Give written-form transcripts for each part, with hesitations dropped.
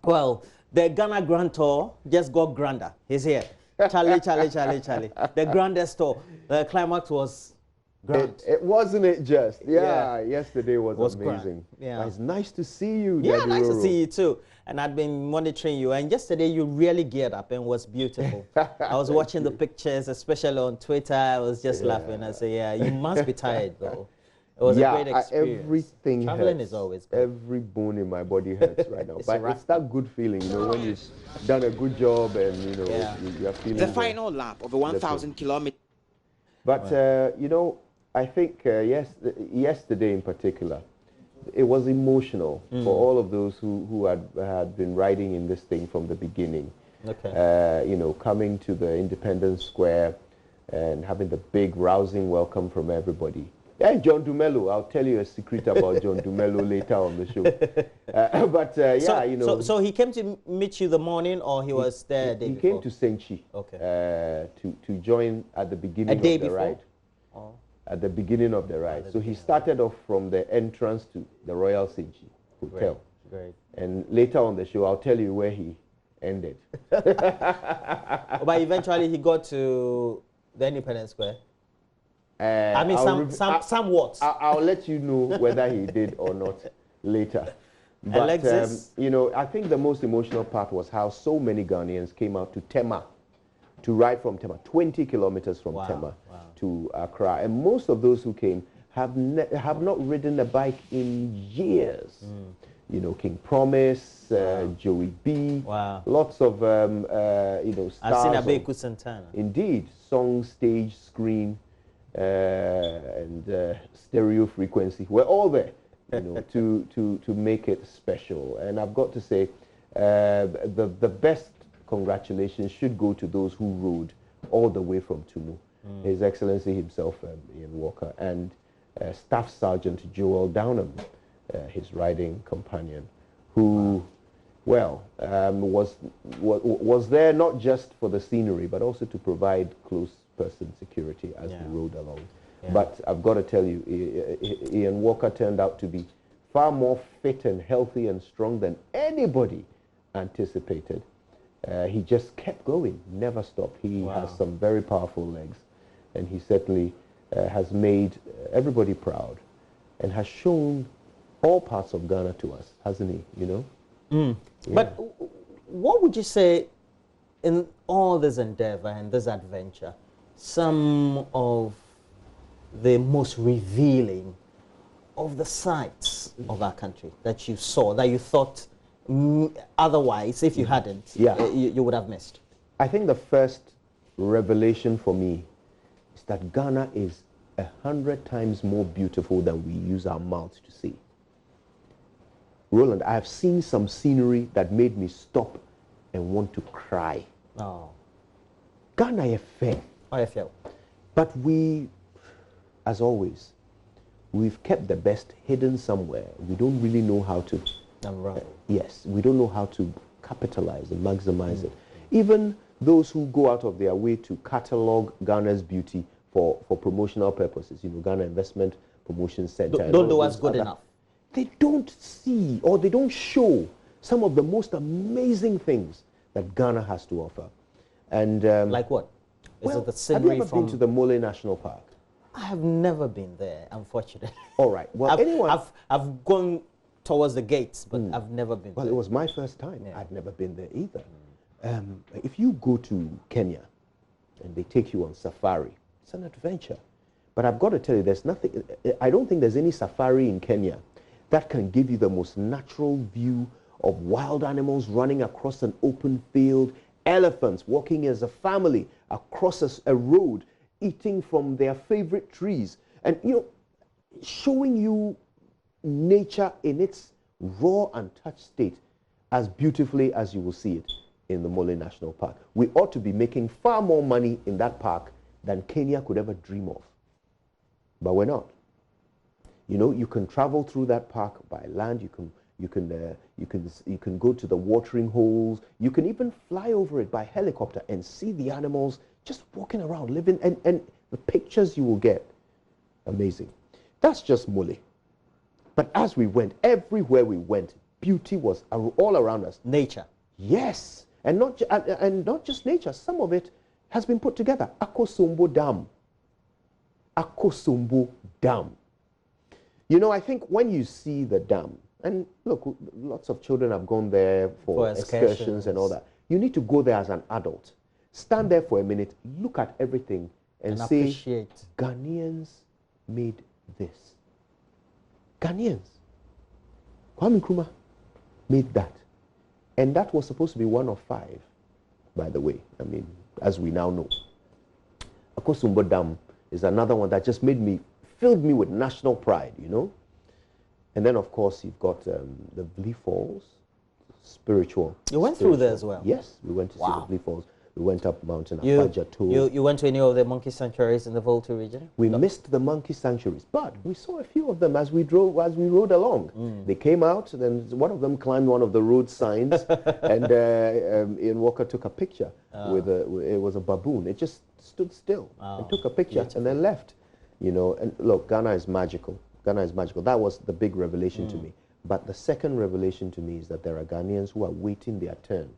Well, the Ghana Grand Tour just got grander. He's here. Charlie. The grandest tour. The climax was grand. It wasn't it just. Yeah, yesterday was amazing. Grand. Yeah. It's nice to see you, Yeah, Daddy nice Roro. to see you too. And I'd been monitoring you. And yesterday you really geared up and was beautiful. I was watching the pictures, especially on Twitter. I was just laughing. I said, yeah, you must be tired though. It was a great experience. Everything Traveling hurts. is always good. Every bone in my body hurts right now. But it's that good feeling, you know, when you've done a good job and, you know, you're feeling the final lap of a 1,000 kilometer. But, you know, I think yesterday in particular, it was emotional for all of those who had been riding in this thing from the beginning. Okay. You know, coming to the Independence Square and having the big rousing welcome from everybody. Yeah, John Dumelo. I'll tell you a secret about John Dumelo later on the show. So, you know. So he came to meet you the morning, or he was there the day before? He came to Senchi. Okay. To join at the beginning of the ride. Oh. At the beginning of the ride. So he started off from the entrance to the Royal Senchi Hotel. Great. And later on the show, I'll tell you where he ended. But eventually he got to the Independence Square. I mean, somewhat. I'll let you know whether he did or not later. But, Alexis? you know, I think the most emotional part was how so many Ghanaians came out to Tema, to ride from Tema, 20 kilometers from Tema to Accra. And most of those who came have not ridden a bike in years. You know, King Promise, Joey B, lots of, you know, stars. I've seen Abeku Santana. Indeed, song, stage, screen, and stereo frequency. We're all there, you know, to make it special. And I've got to say, the best congratulations should go to those who rode all the way from Tumu. His Excellency himself, Ian Walker, and Staff Sergeant Joel Downham, his riding companion, who, well, was there not just for the scenery, but also to provide close person security as we rode along. But I've got to tell you, Ian Walker turned out to be far more fit and healthy and strong than anybody anticipated. He just kept going, never stopped. He has some very powerful legs, and he certainly has made everybody proud and has shown all parts of Ghana to us, hasn't he, you know? But what would you say in all this endeavor and this adventure, some of the most revealing of the sights of our country that you saw, that you thought otherwise, if you hadn't, you would have missed? I think the first revelation for me is that Ghana is 100 times more beautiful than we use our mouths to see. Roland, I have seen some scenery that made me stop and want to cry. Oh. Ghana is fair. But we, as always, we've kept the best hidden somewhere. We don't really know how to... yes, we don't know how to capitalize and maximize it. Even those who go out of their way to catalog Ghana's beauty for promotional purposes, you know, Ghana Investment Promotion Center. Don't do what's good enough. They don't see or they don't show some of the most amazing things that Ghana has to offer. And like what? Is it the have you ever been to the Mole National Park? I have never been there, unfortunately. All right. Well, I've gone towards the gates, but I've never been there. Well, it was my first time. I'd never been there either. If you go to Kenya and they take you on safari, it's an adventure. But I've got to tell you, there's nothing, I don't think there's any safari in Kenya that can give you the most natural view of wild animals running across an open field, elephants walking as a family across a road, eating from their favorite trees, and, you know, showing you nature in its raw, untouched state as beautifully as you will see it in the Mole National Park. We ought to be making far more money in that park than Kenya could ever dream of. But we're not. You know, you can travel through that park by land, you can go to the watering holes, you can even fly over it by helicopter and see the animals just walking around, living, and the pictures you will get, amazing. That's just Mole. But as we went, everywhere we went, beauty was all around us. Nature. Yes, and not just nature. Some of it has been put together. Akosombo Dam. Akosombo Dam. You know, I think when you see the dam, and look, lots of children have gone there for excursions and all that. You need to go there as an adult. Stand there for a minute, look at everything, and say, appreciate. Ghanaians made this. Ghanaians. Kwame Nkrumah made that. And that was supposed to be one of 5, by the way. I mean, as we now know. Akosombo Dam is another one that just filled me with national pride, you know. And then, of course, you've got the Vli Falls, spiritual. You went through there as well? Yes, we went to see the Vli Falls. We went up Mountain Afaja. You went to any of the monkey sanctuaries in the Volta region? We missed the monkey sanctuaries, but we saw a few of them as we rode along. They came out, and then one of them climbed one of the road signs, and Ian Walker took a picture with it was a baboon. It just stood still and took a picture and then left. You know, and look, Ghana is magical. Ghana is magical. That was the big revelation to me. But the second revelation to me is that there are Ghanaians who are waiting their turn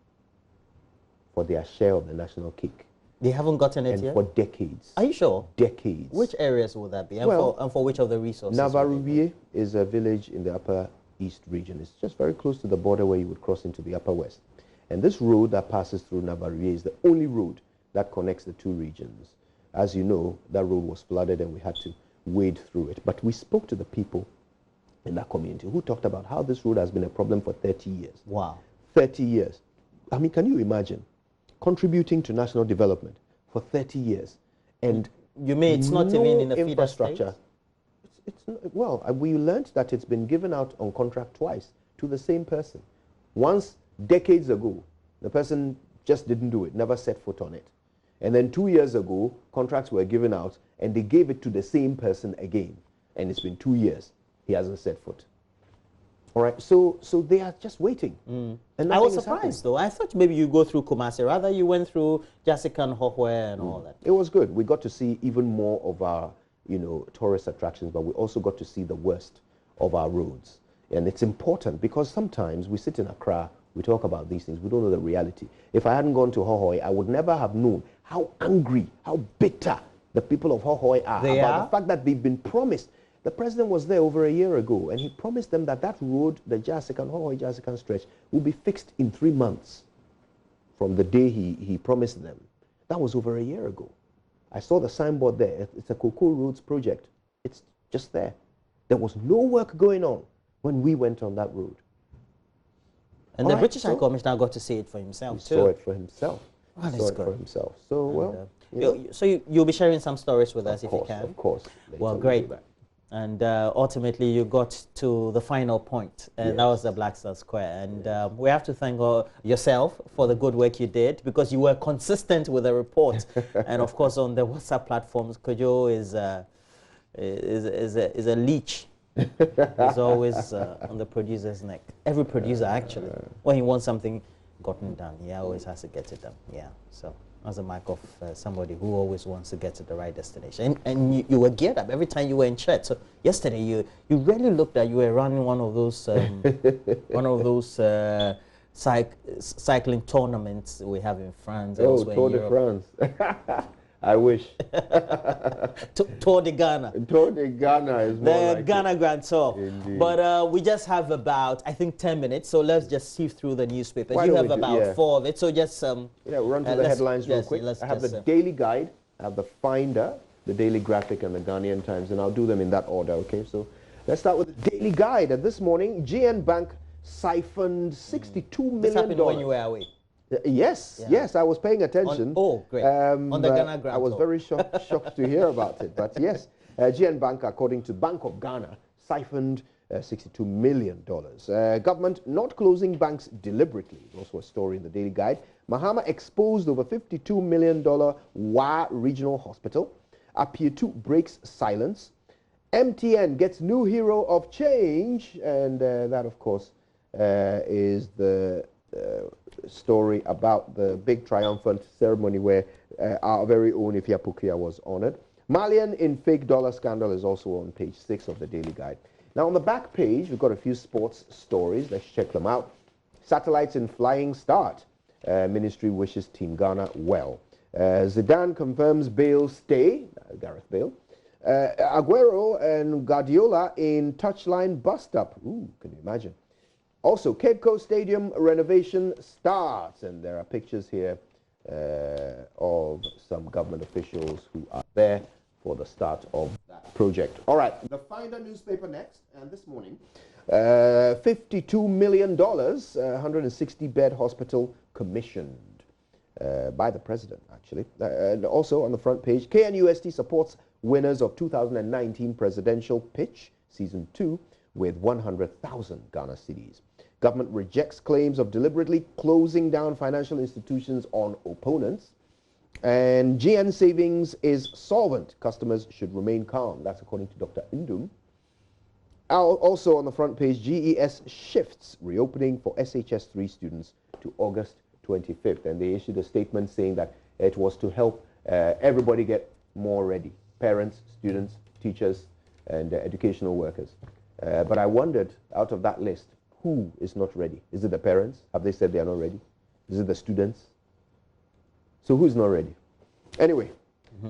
for their share of the national cake. They haven't gotten it and yet? For decades. Are you sure? Decades. Which areas would that be? And, for which of the resources? Navarubie is a village in the Upper East region. It's just very close to the border where you would cross into the Upper West. And this road that passes through Navarubie is the only road that connects the two regions. As you know, that road was flooded and we had to wade through it. But we spoke to the people in that community who talked about how this road has been a problem for 30 years. Wow. 30 years. I mean, can you imagine contributing to national development for 30 years and you mean it's not even in a infrastructure? Well, we learned that it's been given out on contract twice to the same person. Once decades ago, the person just didn't do it, never set foot on it. And then 2 years ago, contracts were given out and they gave it to the same person again. And it's been 2 years. He hasn't set foot. All right, so they are just waiting. And I was surprised, though. I thought maybe you go through Kumasi. Rather, you went through Jessica and Hohwe and all that. It was good. We got to see even more of our, you know, tourist attractions, but we also got to see the worst of our roads. And it's important because sometimes we sit in Accra, we talk about these things, we don't know the reality. If I hadn't gone to Hohwe, I would never have known how angry, how bitter the people of Hohwe are about the fact that they've been promised. The president was there over a year ago, and he promised them that that road, the Jasikan, Hohwe Jasikan stretch, will be fixed in 3 months from the day he promised them. That was over a year ago. I saw the signboard there. It's a Cocoa Roads project. It's just there. There was no work going on when we went on that road. And the British High Commissioner got to see it for himself, too. He saw it for himself. Well, saw it for himself. So, well... so you'll be sharing some stories with us if you can? Of course. Well, great. And ultimately, you got to the final point, and that was the Black Star Square. And we have to thank yourself for the good work you did, because you were consistent with the report. And of course, on the WhatsApp platforms, Kojo is a leech. He's always on the producer's neck. Every producer, actually, when he wants something gotten done, he always has to get it done. Yeah, so as a mark of somebody who always wants to get to the right destination. And you were geared up every time you were in church. So yesterday you really looked like you were running one of those cycling tournaments we have in France. Oh, Tour de France. I wish. Tour de Ghana. Tour de Ghana is more the Ghana Grand Tour. Indeed. But we just have about, I think, 10 minutes. So let's just sift through the newspapers. You have about 4 of it. So just... we'll run through the headlines real quick. I have the Daily Guide, I have the Finder, the Daily Graphic, and the Ghanaian Times. And I'll do them in that order, okay? So let's start with the Daily Guide. And this morning, GN Bank siphoned $62 million. This happened when you were away. Yes, I was paying attention. Great. On the Ghana Grand I was very shocked to hear about it. But yes, GN Bank, according to Bank of Ghana, siphoned $62 million. Government not closing banks deliberately. Also a story in the Daily Guide. Mahama exposed over $52 million Wa Regional Hospital. Apietu breaks silence. MTN gets new hero of change. And that, of course, is the... story about the big triumphant ceremony where our very own Ifya Pukia was honored. Malian in fake dollar scandal is also on page 6 of the Daily Guide. Now, on the back page, we've got a few sports stories. Let's check them out. Satellites in flying start. Ministry wishes Team Ghana well. Zidane confirms Bale's stay. Gareth Bale. Aguero and Guardiola in touchline bust-up. Ooh, can you imagine? Also, Cape Coast Stadium renovation starts. And there are pictures here of some government officials who are there for the start of that project. All right, the Finder newspaper next, and this morning, $52 million, 160-bed hospital commissioned by the president, actually. And also on the front page, KNUST supports winners of 2019 presidential pitch, season 2, with 100,000 Ghana cedis. Government rejects claims of deliberately closing down financial institutions on opponents. And GN Savings is solvent. Customers should remain calm. That's according to Dr. Ndum. Also on the front page, GES shifts reopening for SHS3 students to August 25th. And they issued a statement saying that it was to help everybody get more ready. Parents, students, teachers, and educational workers. But I wondered, out of that list, who is not ready? Is it the parents? Have they said they are not ready? Is it the students? So who's not ready? Anyway,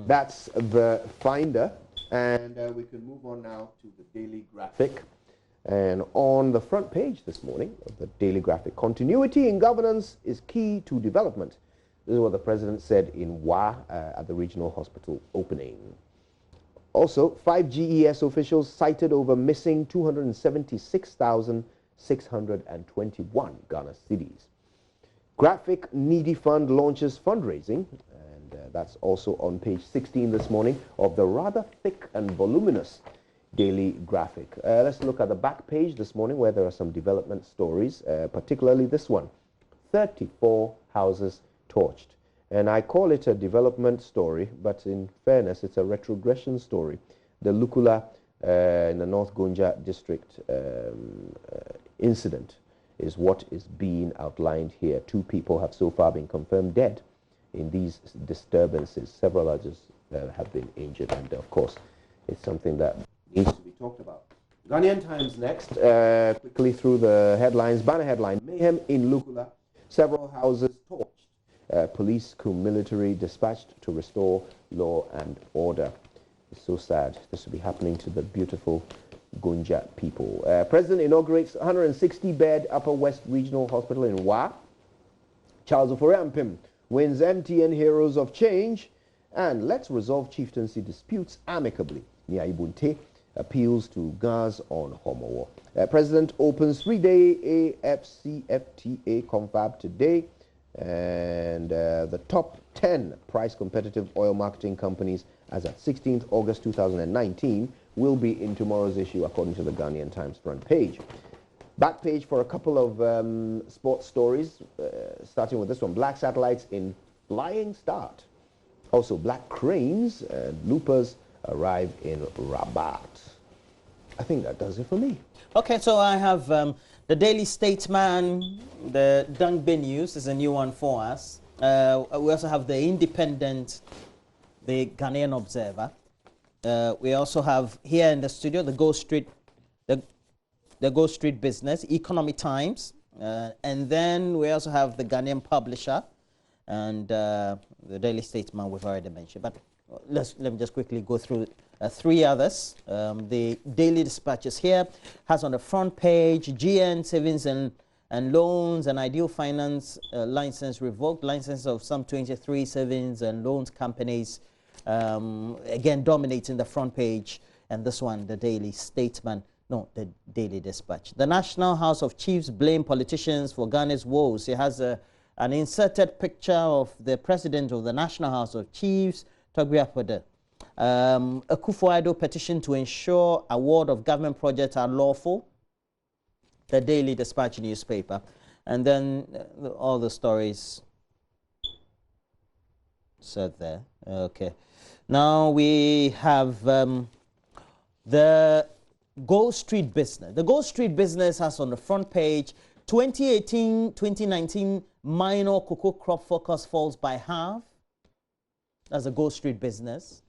that's the Finder. And we can move on now to the Daily Graphic. And on the front page this morning of the Daily Graphic, continuity in governance is key to development. This is what the president said in Wa at the regional hospital opening. Also, 5 GES officials cited over missing 276,621 Ghana cedis. Graphic Needy Fund launches fundraising, and that's also on page 16 this morning of the rather thick and voluminous Daily Graphic. Let's look at the back page this morning where there are some development stories, particularly this one. 34 houses torched. And I call it a development story, but in fairness, it's a retrogression story. The Lukula in the North Gonja district incident is what is being outlined here. 2 people have so far been confirmed dead in these disturbances. Several others have been injured, and of course, it's something that needs to be talked about. Ghanaian Times next, quickly through the headlines. Banner headline, mayhem in Lukula, several houses torched. Police cum military dispatched to restore law and order. It's so sad. This will be happening to the beautiful Gonja people. President inaugurates 160-bed Upper West Regional Hospital in Wa. Charles Ofori-Ampim wins MTN Heroes of Change. And let's resolve chieftaincy disputes amicably. Nia Ibunte appeals to Gaz on Homowo. President opens 3-day AFCFTA confab today. And the top 10 price competitive oil marketing companies as at 16th August 2019 will be in tomorrow's issue according to the Ghanaian Times front page. Back page for a couple of sports stories, starting with this one. Black satellites in flying start. Also, black cranes and loopers arrive in Rabat. I think that does it for me. Okay, so I have the Daily Statesman, the Dangbe News is a new one for us. We also have the Independent, the Ghanaian Observer. We also have here in the studio the Go Street, the Go Street Business, Economic Times, and then we also have the Ghanaian Publisher and the Daily Statesman we've already mentioned. But let me just quickly go through 3 others. The Daily Dispatches here has on the front page GN Savings and Loans and Ideal Finance license revoked, license of some 23 savings and loans companies, again dominating the front page. And this one, the Daily Statesman, no, the Daily Dispatch. The National House of Chiefs blame politicians for Ghana's woes. It has an inserted picture of the president of the National House of Chiefs, Togbi Apode. Akufo-Addo petition to ensure award of government projects are lawful. The Daily Dispatch newspaper. And then all the stories said there. Okay. Now we have the Go Street Business. The Go Street Business has on the front page 2018-2019 minor cocoa crop forecast falls by half. That's a Go Street Business.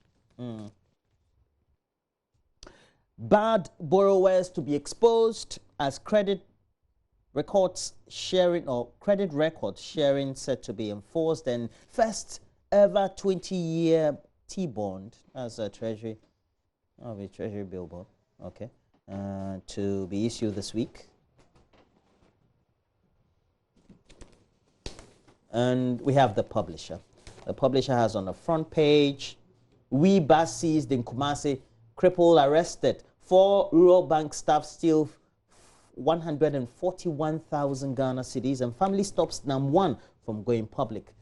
Bad borrowers to be exposed as credit records sharing set to be enforced, and first ever 20-year T-bond as a treasury bill bond, okay, to be issued this week. And we have the publisher. The publisher has on the front page, "We bus seized in Kumasi, cripple arrested, 4 rural bank staff steal 141,000 Ghana cedis, and family stops NAM1 from going public."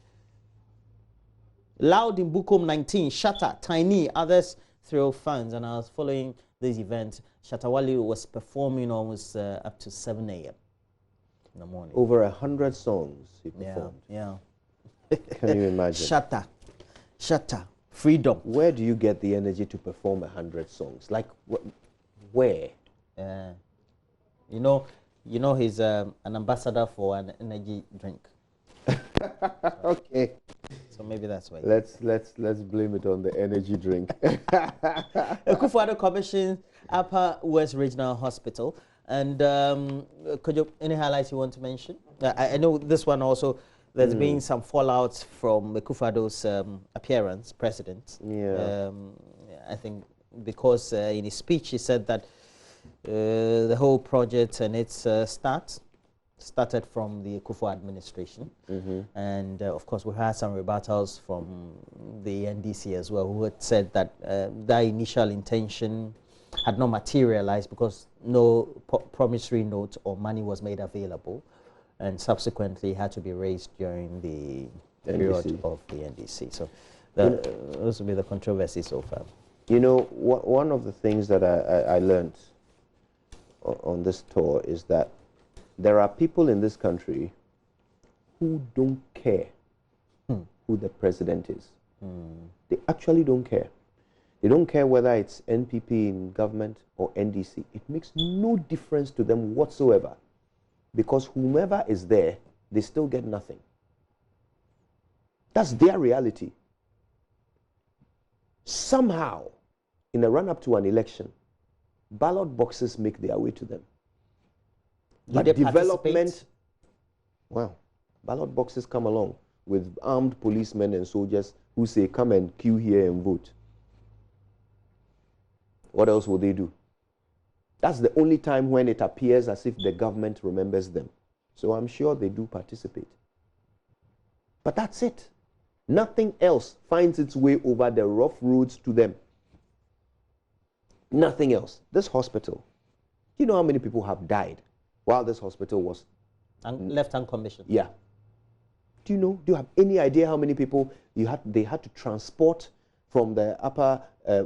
Loud in Bukom 19, Shatta, Tiny, others throw funds. And I was following this event. Shatta Wale was performing almost up to 7 a.m. in the morning. Over 100 songs he performed. Yeah. Can you imagine? Shatta, freedom. Where do you get the energy to perform 100 songs? Like, where? You know, he's an ambassador for an energy drink. Okay. So maybe that's why. Let's blame it on the energy drink. Akufo-Addo commissioned Upper West Regional Hospital, and could you any highlights you want to mention? I know this one also. There's been some fallouts from Akufo-Addo's appearance, president. Yeah. I think because in his speech he said that the whole project and its started from the Akufo administration. And of course we had some rebuttals from the NDC as well, who had said that that initial intention had not materialized because no promissory note or money was made available, and subsequently had to be raised during the period of the NDC. So those will be the controversy so far. You know, one of the things that I learned on this tour is that there are people in this country who don't care who the president is. They actually don't care. They don't care whether it's NPP in government or NDC. It makes no difference to them whatsoever, because whomever is there, they still get nothing. That's their reality. Somehow, in the run-up to an election, ballot boxes make their way to them. But development, well, ballot boxes come along with armed policemen and soldiers who say, come and queue here and vote. What else will they do? That's the only time when it appears as if the government remembers them. So I'm sure they do participate. But that's it. Nothing else finds its way over the rough roads to them. Nothing else. This hospital, do you know how many people have died while this hospital was left uncommissioned? Yeah. Do you know? Do you have any idea how many people they had to transport from the upper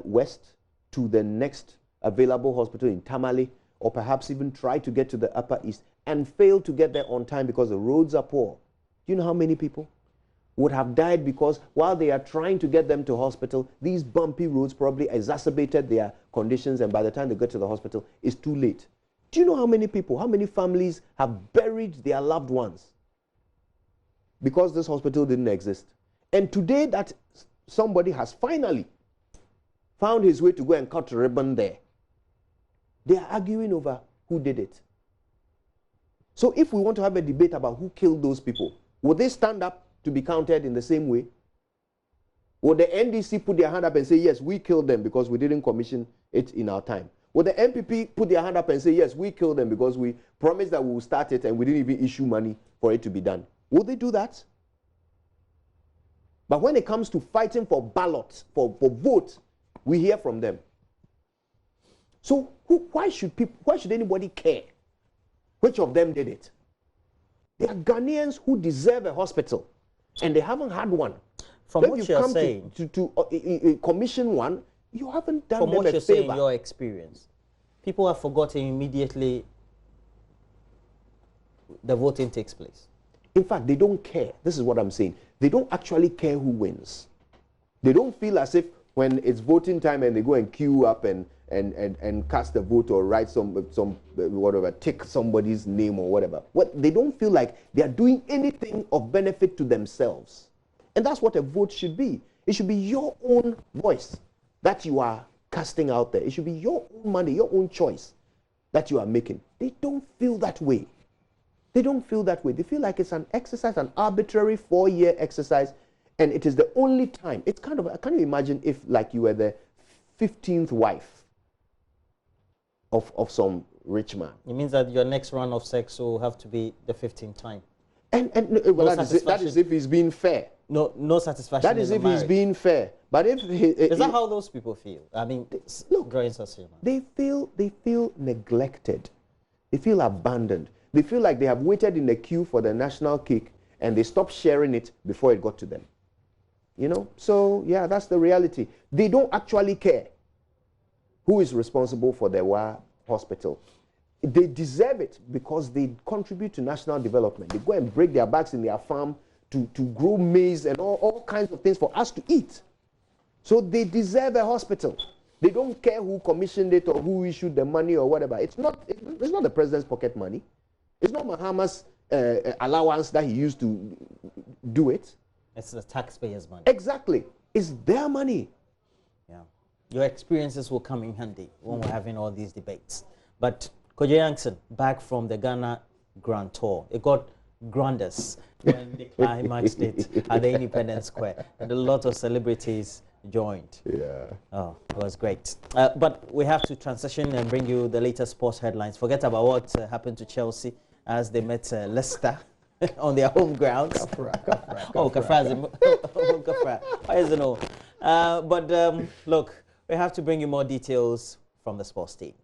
west to the next available hospital in Tamale, or perhaps even try to get to the upper east and fail to get there on time because the roads are poor? Do you know how many people would have died because while they are trying to get them to hospital, these bumpy roads probably exacerbated their conditions, and by the time they get to the hospital, it's too late? Do you know how many people, how many families have buried their loved ones because this hospital didn't exist? And today that somebody has finally found his way to go and cut a ribbon there, they are arguing over who did it. So if we want to have a debate about who killed those people, would they stand up to be counted in the same way? Would the NDC put their hand up and say, yes, we killed them because we didn't commission it in our time? Would the MPP put their hand up and say, yes, we killed them because we promised that we will start it and we didn't even issue money for it to be done? Would they do that? But when it comes to fighting for ballots, for votes, we hear from them. So why should anybody care which of them did it? They are Ghanaians who deserve a hospital, and they haven't had one. From when what you're saying, to commission one, you haven't done from them what a you're favor. saying, your experience, people have forgotten immediately the voting takes place. In fact, they don't care. This is what I'm saying. They don't actually care who wins. They don't feel as if when it's voting time and they go and queue up and cast a vote or write some whatever, tick somebody's name or whatever. They don't feel like they are doing anything of benefit to themselves. And that's what a vote should be. It should be your own voice that you are casting out there. It should be your own money, your own choice that you are making. They don't feel that way. They don't feel that way. They feel like it's an exercise, an arbitrary 4-year exercise, and it is the only time. It's kind of, can you imagine if like you were the 15th wife of some rich man? It means that your next round of sex will have to be the 15th time. And well, that is if he's being fair. No satisfaction. That is if he's being fair. But if is that how those people feel? I mean, look, drawing such a they feel neglected. They feel abandoned. They feel like they have waited in the queue for the national cake and they stopped sharing it before it got to them. You know? So, yeah, that's the reality. They don't actually care who is responsible for the Wa hospital. They deserve it because they contribute to national development. They go and break their backs in their farm to grow maize and all kinds of things for us to eat. So they deserve a hospital. They don't care who commissioned it or who issued the money or whatever. It's not the president's pocket money. It's not Mahama's allowance that he used to do it. It's the taxpayers' money. Exactly. It's their money. Yeah. Your experiences will come in handy when we're having all these debates. But Kojo Yankson, back from the Ghana Grand Tour. It got grandest when they climaxed it at the Independence Square. And a lot of celebrities joined. Yeah. Oh, it was great. But we have to transition and bring you the latest sports headlines. Forget about what happened to Chelsea as they met Leicester on their home grounds. Kafra. Why is it no? But look, we have to bring you more details from the sports team.